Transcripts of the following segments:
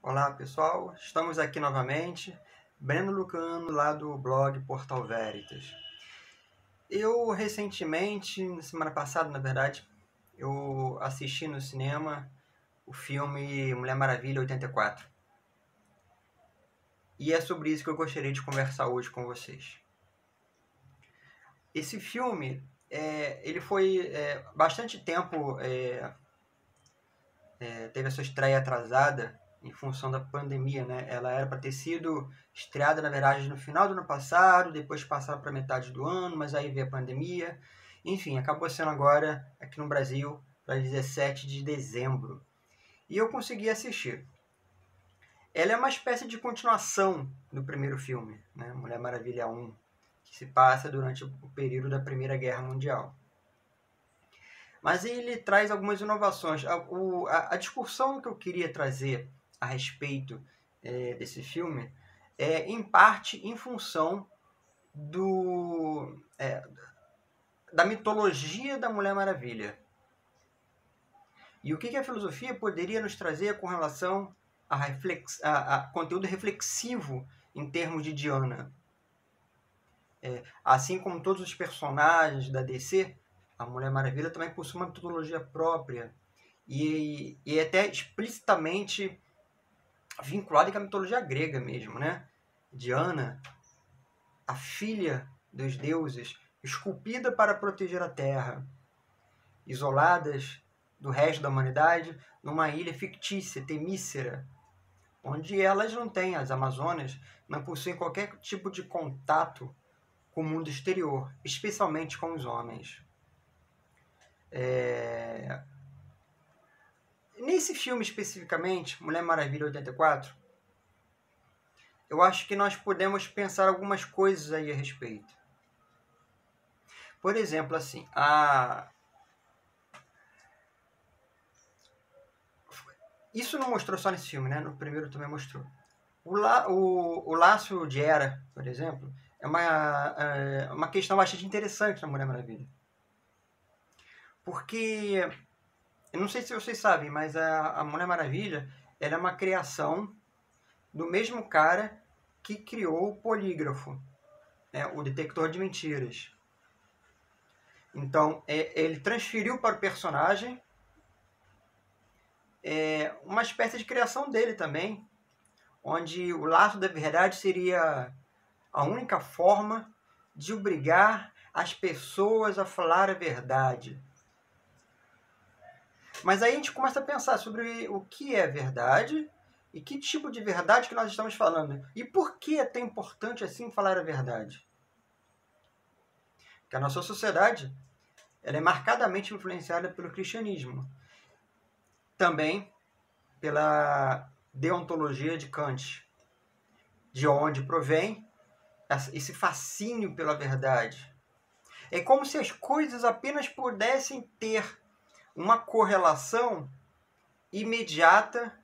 Olá pessoal, estamos aqui novamente, Breno Lucano lá do blog Portal Veritas. Eu recentemente, na semana passada na verdade, eu assisti no cinema o filme Mulher Maravilha 84. E é sobre isso que eu gostaria de conversar hoje com vocês. Esse filme, ele foi bastante tempo, teve a sua estreia atrasada em função da pandemia, né? Ela era para ter sido estreada, na verdade, no final do ano passado, depois passar para metade do ano, mas aí veio a pandemia. Enfim, acabou sendo agora, aqui no Brasil, para 17 de dezembro. E eu consegui assistir. Ela é uma espécie de continuação do primeiro filme, né? Mulher Maravilha 1, que se passa durante o período da Primeira Guerra Mundial. Mas ele traz algumas inovações. A discussão que eu queria trazer a respeito desse filme é, em parte, em função da mitologia da Mulher Maravilha. E o que a filosofia poderia nos trazer com relação a conteúdo reflexivo em termos de Diana. Assim como todos os personagens da DC, a Mulher Maravilha também possui uma mitologia própria e até explicitamente vinculada com a mitologia grega mesmo, né? Diana, a filha dos deuses, esculpida para proteger a Terra, isoladas do resto da humanidade numa ilha fictícia, Temícera, onde elas não têm, as Amazonas, não possuem qualquer tipo de contato com o mundo exterior, especialmente com os homens. Nesse filme especificamente, Mulher Maravilha 84, eu acho que nós podemos pensar algumas coisas aí a respeito. Por exemplo, assim, isso não mostrou só nesse filme, né? No primeiro também mostrou. O laço de Hera, por exemplo, é uma questão bastante interessante na Mulher Maravilha. Porque, eu não sei se vocês sabem, mas a Mulher Maravilha ela é uma criação do mesmo cara que criou o polígrafo, né? O detector de mentiras. Então, ele transferiu para o personagem uma espécie de criação dele também, onde o laço da verdade seria a única forma de obrigar as pessoas a falar a verdade. Mas aí a gente começa a pensar sobre o que é verdade e que tipo de verdade que nós estamos falando. E por que é tão importante assim falar a verdade? Porque a nossa sociedade ela é marcadamente influenciada pelo cristianismo. Também pela deontologia de Kant, de onde provém esse fascínio pela verdade. É como se as coisas apenas pudessem ter uma correlação imediata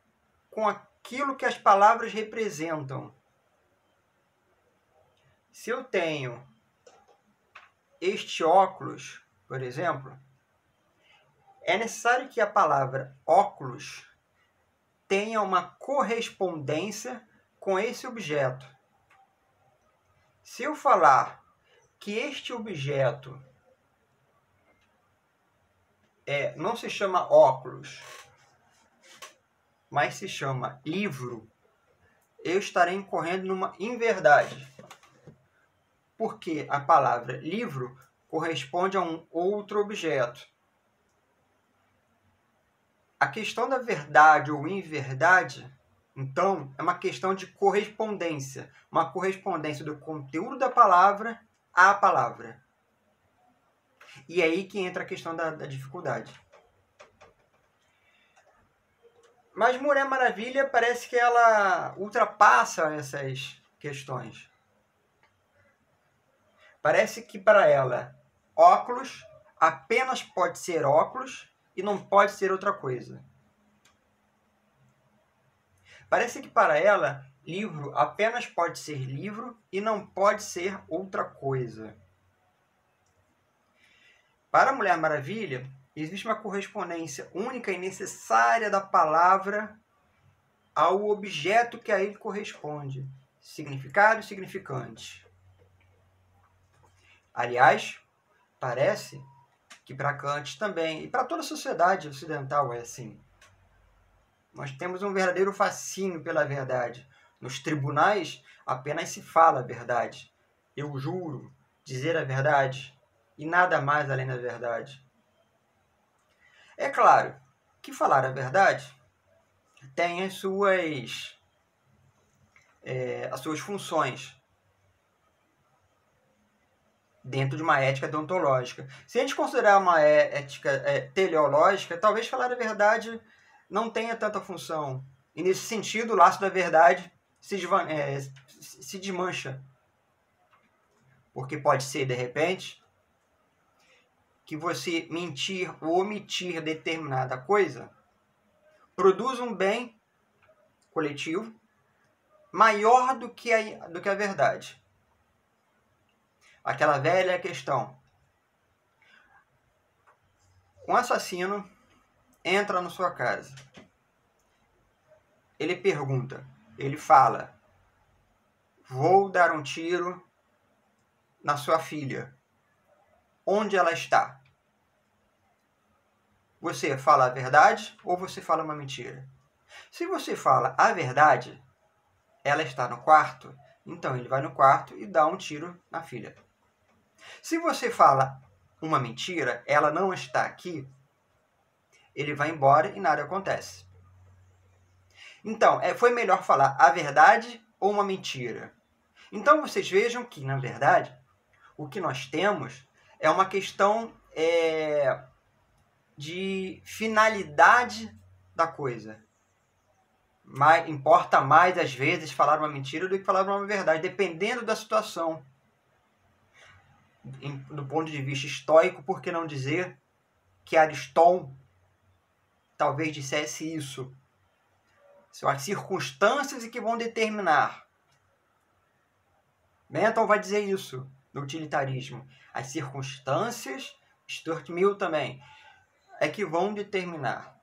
com aquilo que as palavras representam. Se eu tenho este óculos, por exemplo, é necessário que a palavra óculos tenha uma correspondência com esse objeto. Se eu falar que este objeto não se chama óculos, mas se chama livro, eu estarei incorrendo numa inverdade. Porque a palavra livro corresponde a um outro objeto. A questão da verdade ou inverdade, então, é uma questão de correspondência. Uma correspondência do conteúdo da palavra à palavra. E é aí que entra a questão da dificuldade. Mas Mulher Maravilha parece que ela ultrapassa essas questões. Parece que para ela, óculos apenas pode ser óculos e não pode ser outra coisa. Parece que para ela, livro apenas pode ser livro e não pode ser outra coisa. Para a Mulher Maravilha, existe uma correspondência única e necessária da palavra ao objeto que a ele corresponde. Significado e significante. Aliás, parece que para Kant também, e para toda a sociedade ocidental é assim. Nós temos um verdadeiro fascínio pela verdade. Nos tribunais apenas se fala a verdade. Eu juro dizer a verdade e nada mais além da verdade. É claro que falar a verdade tem as suas funções dentro de uma ética deontológica. Se a gente considerar uma ética teleológica, talvez falar a verdade não tenha tanta função. E nesse sentido, o laço da verdade se desmancha. Porque pode ser, de repente, que você mentir ou omitir determinada coisa produz um bem coletivo maior do que a verdade. Aquela velha questão. Um assassino entra na sua casa. Ele pergunta, ele fala: vou dar um tiro na sua filha. Onde ela está? Você fala a verdade ou você fala uma mentira? Se você fala a verdade, ela está no quarto, então ele vai no quarto e dá um tiro na filha. Se você fala uma mentira, ela não está aqui, ele vai embora e nada acontece. Então, foi melhor falar a verdade ou uma mentira? Então vocês vejam que, na verdade, o que nós temos é uma questão de finalidade da coisa. Mas importa mais, às vezes, falar uma mentira do que falar uma verdade, dependendo da situação. Do ponto de vista estoico, por que não dizer que Ariston talvez dissesse isso? São as circunstâncias que vão determinar. Bentham vai dizer isso no utilitarismo. As circunstâncias, Stuart Mill também, é que vão determinar.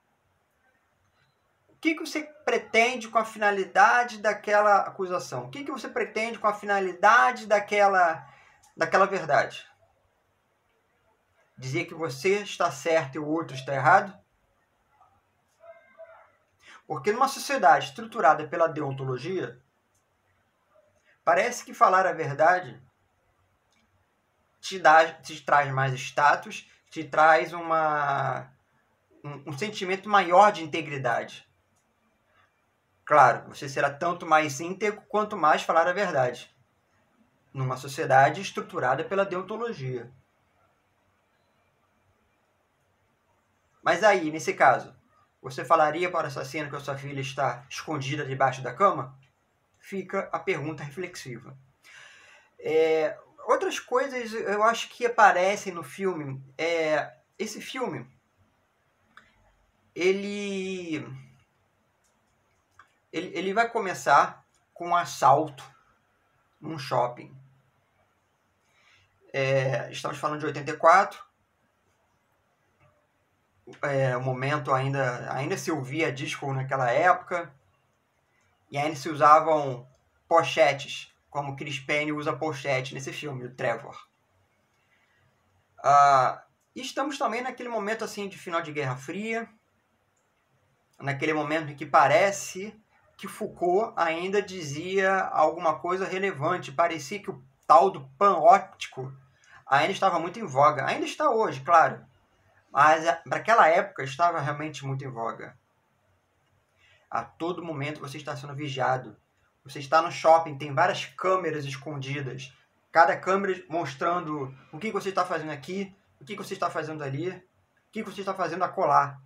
O que você pretende com a finalidade daquela acusação? O que você pretende com a finalidade daquela verdade? Dizer que você está certo e o outro está errado? Porque numa sociedade estruturada pela deontologia, parece que falar a verdade te traz mais status, te traz um sentimento maior de integridade. Claro, você será tanto mais íntegro quanto mais falar a verdade. Numa sociedade estruturada pela deontologia. Mas aí, nesse caso, você falaria para o assassino que a sua filha está escondida debaixo da cama? Fica a pergunta reflexiva. Outras coisas eu acho que aparecem no filme. Esse filme, ele vai começar com um assalto num shopping. Estamos falando de 84. O momento ainda se ouvia disco naquela época. E ainda se usavam pochetes, como Chris Pine usa pochete nesse filme, o Trevor. E estamos também naquele momento assim de final de Guerra Fria. Naquele momento em que parece que Foucault ainda dizia alguma coisa relevante. Parecia que o tal do panóptico ainda estava muito em voga. Ainda está hoje, claro. Mas para aquela época estava realmente muito em voga. A todo momento você está sendo vigiado. Você está no shopping, tem várias câmeras escondidas. Cada câmera mostrando o que você está fazendo aqui, o que você está fazendo ali, o que você está fazendo acolá.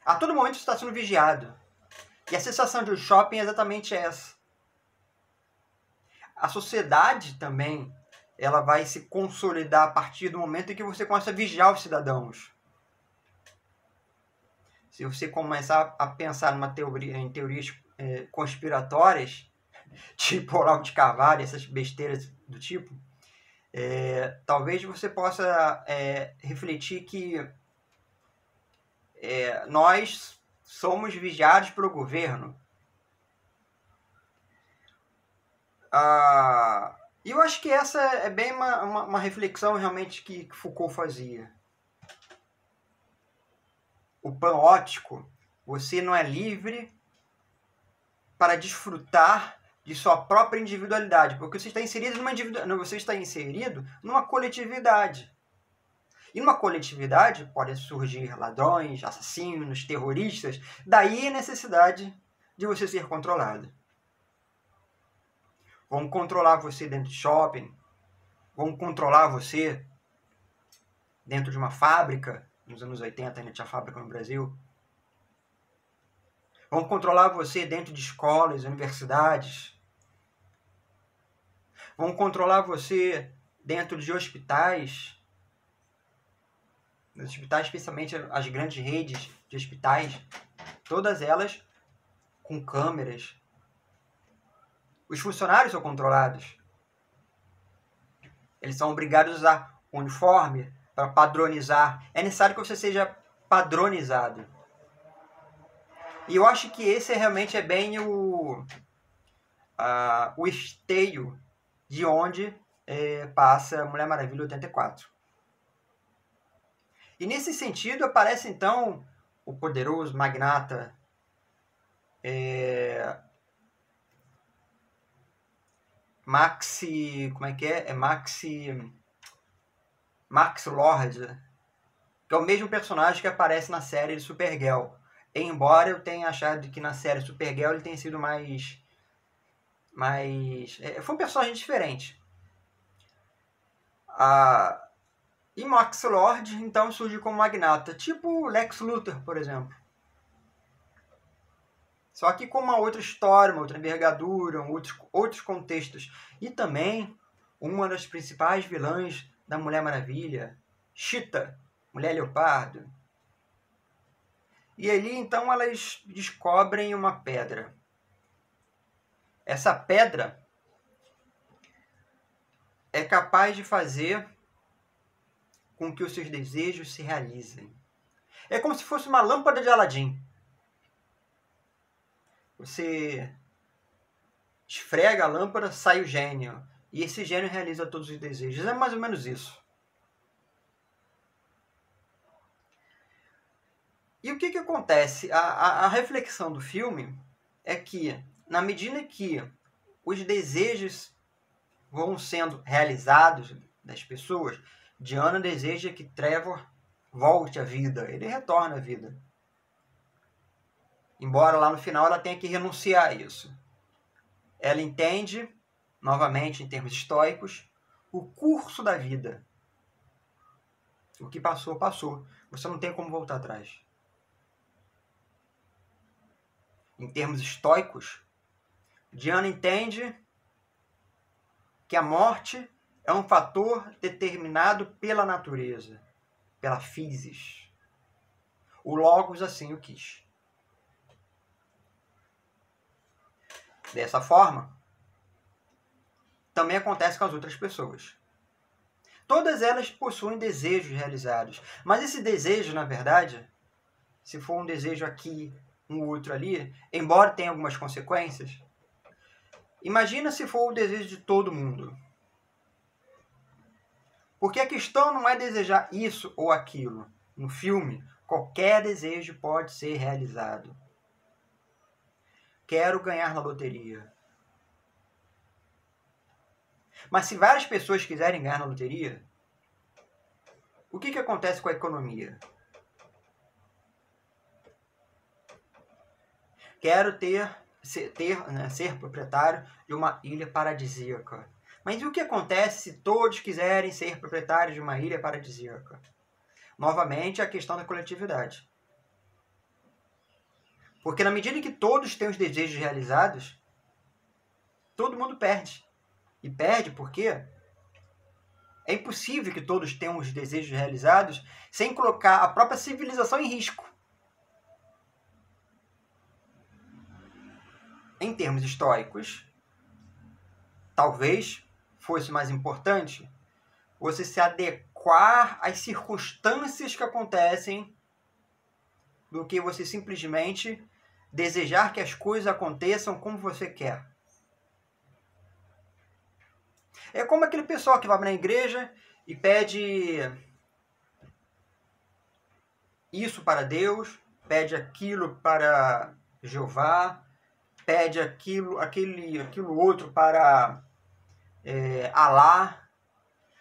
A todo momento você está sendo vigiado. E a sensação de um shopping é exatamente essa. A sociedade também, ela vai se consolidar a partir do momento em que você começa a vigiar os cidadãos. Se você começar a pensar em teorias conspiratórias, tipo Olavo de Carvalho, essas besteiras do tipo, talvez você possa refletir que nós somos vigiados pelo governo. E eu acho que essa é bem uma reflexão realmente que Foucault fazia. O panóptico, você não é livre para desfrutar de sua própria individualidade, porque você está inserido você está inserido numa coletividade. E numa coletividade podem surgir ladrões, assassinos, terroristas, daí a necessidade de você ser controlado. Vão controlar você dentro de shopping, vão controlar você dentro de uma fábrica. Nos anos 80 ainda tinha fábrica no Brasil. Vão controlar você dentro de escolas, universidades. Vão controlar você dentro de hospitais. Nos hospitais, especialmente as grandes redes de hospitais, todas elas com câmeras. Os funcionários são controlados. Eles são obrigados a usar uniforme para padronizar. É necessário que você seja padronizado. E eu acho que esse realmente é bem o esteio de onde passa Mulher Maravilha 84. E nesse sentido aparece então o poderoso magnata Maxi Lord, que é o mesmo personagem que aparece na série de Supergirl. Embora eu tenha achado que na série Supergirl ele tenha sido mais foi um personagem diferente. E Max Lord então surge como magnata, tipo Lex Luthor, por exemplo. Só que com uma outra história, uma outra envergadura, outros contextos. E também uma das principais vilãs da Mulher Maravilha, Cheetah, Mulher Leopardo. E ali então elas descobrem uma pedra. Essa pedra é capaz de fazer com que os seus desejos se realizem. É como se fosse uma lâmpada de Aladim. Você esfrega a lâmpada, sai o gênio. E esse gênio realiza todos os desejos. É mais ou menos isso. E o que acontece? A reflexão do filme é que, na medida que os desejos vão sendo realizados das pessoas, Diana deseja que Trevor volte à vida. Ele retorna à vida. Embora lá no final ela tenha que renunciar a isso. Ela entende, novamente em termos estoicos, o curso da vida. O que passou, passou. Você não tem como voltar atrás. Em termos estoicos, Diana entende que a morte é um fator determinado pela natureza, pela physis. O Logos assim o quis. Dessa forma, também acontece com as outras pessoas. Todas elas possuem desejos realizados. Mas esse desejo, na verdade, se for um desejo aqui, um outro ali, embora tenha algumas consequências, imagina se for o desejo de todo mundo. Porque a questão não é desejar isso ou aquilo. No filme, qualquer desejo pode ser realizado. Quero ganhar na loteria. Mas se várias pessoas quiserem ganhar na loteria, o que acontece com a economia? Quero ser proprietário de uma ilha paradisíaca. Mas e o que acontece se todos quiserem ser proprietários de uma ilha paradisíaca? Novamente, a questão da coletividade. Porque na medida que todos têm os desejos realizados, todo mundo perde. E perde porque é impossível que todos tenham os desejos realizados sem colocar a própria civilização em risco. Em termos históricos, talvez fosse mais importante você se adequar às circunstâncias que acontecem do que você simplesmente desejar que as coisas aconteçam como você quer. É como aquele pessoal que vai na igreja e pede isso para Deus, pede aquilo para Jeová, pede aquilo outro para Alá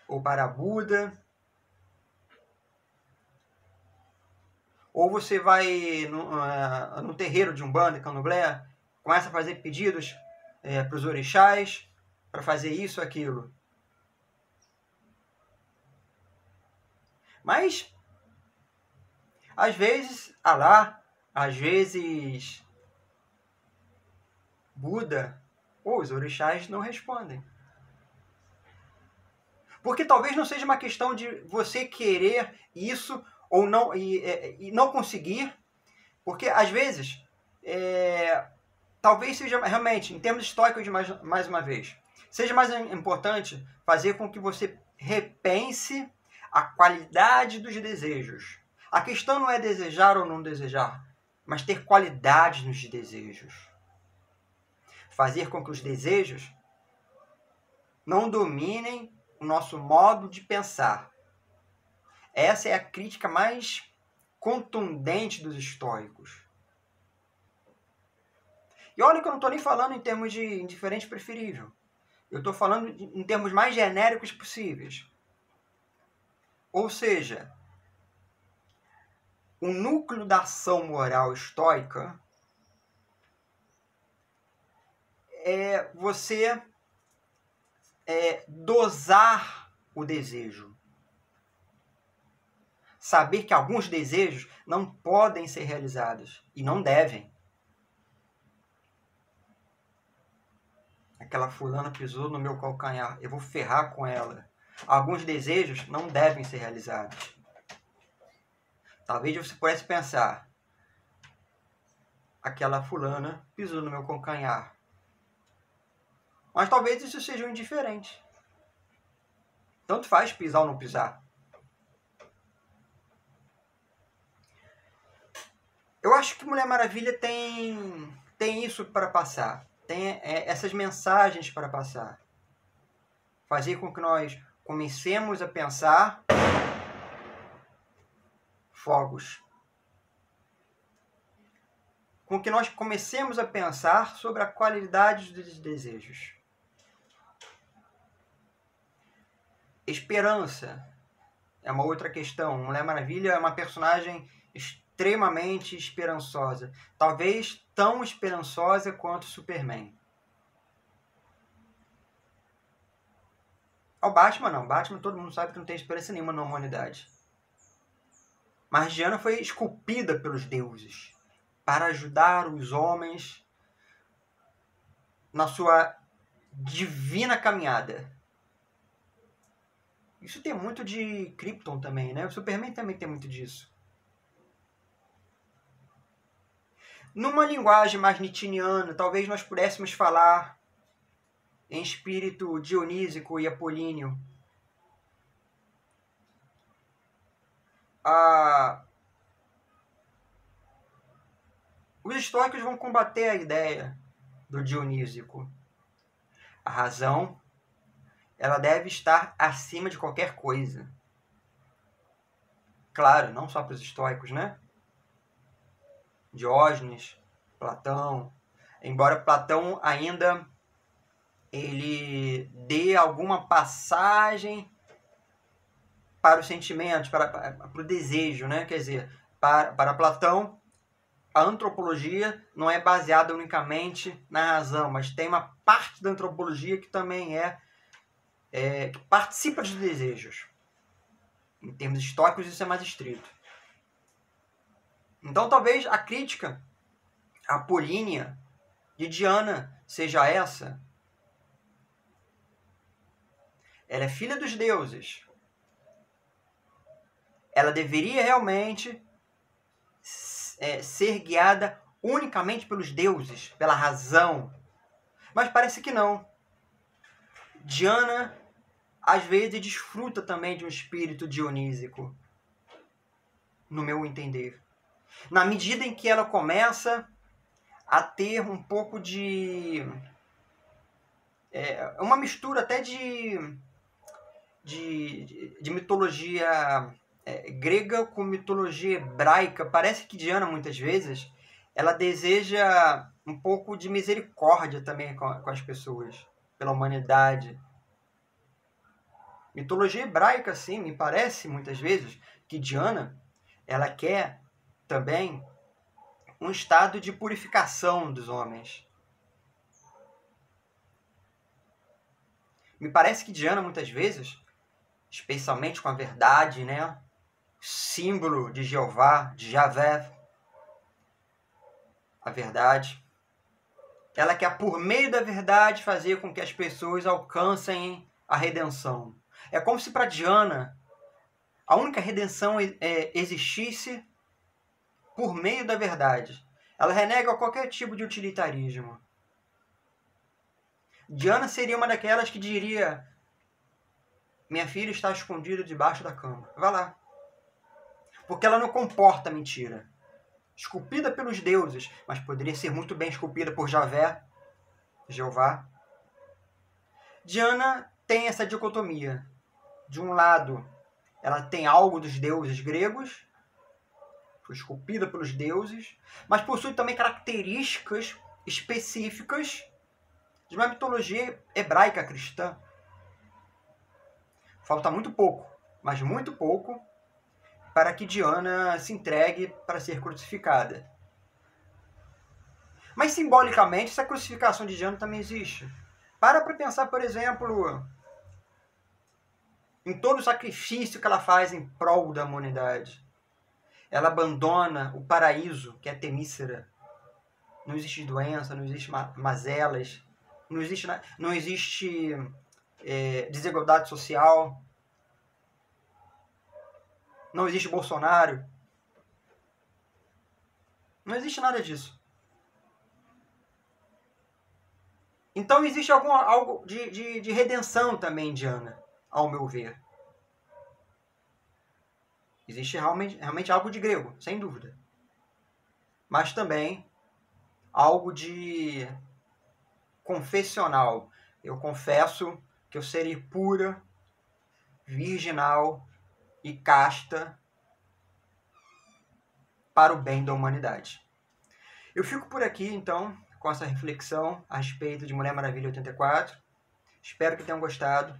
ou para Buda. Ou você vai no terreiro de Umbanda, Candomblé, começa a fazer pedidos para os orixás, para fazer isso, aquilo. Mas, às vezes, Alá, às vezes, Buda, ou os orixás não respondem. Porque talvez não seja uma questão de você querer isso ou não, e não conseguir, porque às vezes, talvez seja realmente, em termos históricos, mais uma vez, seja mais importante fazer com que você repense a qualidade dos desejos. A questão não é desejar ou não desejar, mas ter qualidade nos desejos. Fazer com que os desejos não dominem o nosso modo de pensar. Essa é a crítica mais contundente dos estoicos. E olha que eu não estou nem falando em termos de indiferente preferível. Eu estou falando em termos mais genéricos possíveis. Ou seja, o núcleo da ação moral estoica é você dosar o desejo. Saber que alguns desejos não podem ser realizados e não devem. Aquela fulana pisou no meu calcanhar, eu vou ferrar com ela. Alguns desejos não devem ser realizados. Talvez você pudesse pensar, aquela fulana pisou no meu calcanhar. Mas talvez isso seja um indiferente. Tanto faz pisar ou não pisar. Eu acho que Mulher Maravilha tem isso para passar. Tem essas mensagens para passar. Fazer com que nós comecemos a pensar fogos. Com que nós comecemos a pensar sobre a qualidade dos desejos. Esperança é uma outra questão. Mulher Maravilha é uma personagem extremamente esperançosa. Talvez tão esperançosa quanto Superman. O Batman não. Batman todo mundo sabe que não tem esperança nenhuma na humanidade. Mas Diana foi esculpida pelos deuses para ajudar os homens na sua divina caminhada. Isso tem muito de Krypton também, né? O Superman também tem muito disso. Numa linguagem mais nietzscheana, talvez nós pudéssemos falar em espírito dionísico e apolíneo. Os estoicos vão combater a ideia do dionísico. A razão, ela deve estar acima de qualquer coisa. Claro, não só para os estoicos, né? Diógenes, Platão. Embora Platão ainda ele dê alguma passagem para os sentimentos, para o desejo, né? Quer dizer, para Platão, a antropologia não é baseada unicamente na razão, mas tem uma parte da antropologia que também que participa dos desejos. Em termos históricos, isso é mais estrito. Então, talvez a crítica apolínea de Diana seja essa. Ela é filha dos deuses. Ela deveria realmente ser guiada unicamente pelos deuses, pela razão. Mas parece que não. Diana, às vezes, desfruta também de um espírito dionísico, no meu entender. Na medida em que ela começa a ter um pouco de... uma mistura até de mitologia grega com mitologia hebraica. Parece que Diana, muitas vezes, ela deseja um pouco de misericórdia também com as pessoas, pela humanidade. Mitologia hebraica, sim, me parece, muitas vezes, que Diana, ela quer também um estado de purificação dos homens. Me parece que Diana, muitas vezes, especialmente com a verdade, né? Símbolo de Jeová, de Javé, a verdade. Ela quer, por meio da verdade, fazer com que as pessoas alcancem a redenção. É como se para Diana a única redenção existisse por meio da verdade. Ela renega qualquer tipo de utilitarismo. Diana seria uma daquelas que diria: minha filha está escondida debaixo da cama. Vá lá. Porque ela não comporta mentira. Esculpida pelos deuses, mas poderia ser muito bem esculpida por Javé, Jeová. Diana tem essa dicotomia. De um lado, ela tem algo dos deuses gregos, foi esculpida pelos deuses, mas possui também características específicas de uma mitologia hebraica cristã. Falta muito pouco, mas muito pouco, para que Diana se entregue para ser crucificada. Mas simbolicamente, essa crucificação de Diana também existe. Para pensar, por exemplo, em todo o sacrifício que ela faz em prol da humanidade. Ela abandona o paraíso, que é Temícera. Não existe doença, não existe mazelas, não existe desigualdade social, não existe Bolsonaro. Não existe nada disso. Então existe algo de redenção também, Diana, ao meu ver. Existe realmente algo de grego, sem dúvida. Mas também algo de confessional. Eu confesso que eu serei pura, virginal e casta para o bem da humanidade. Eu fico por aqui, então, com essa reflexão a respeito de Mulher Maravilha 84. Espero que tenham gostado.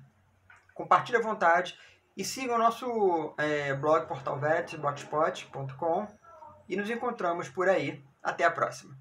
Compartilhe à vontade e sigam o nosso blog Portal Vértice, blogspot.com, e nos encontramos por aí. Até a próxima.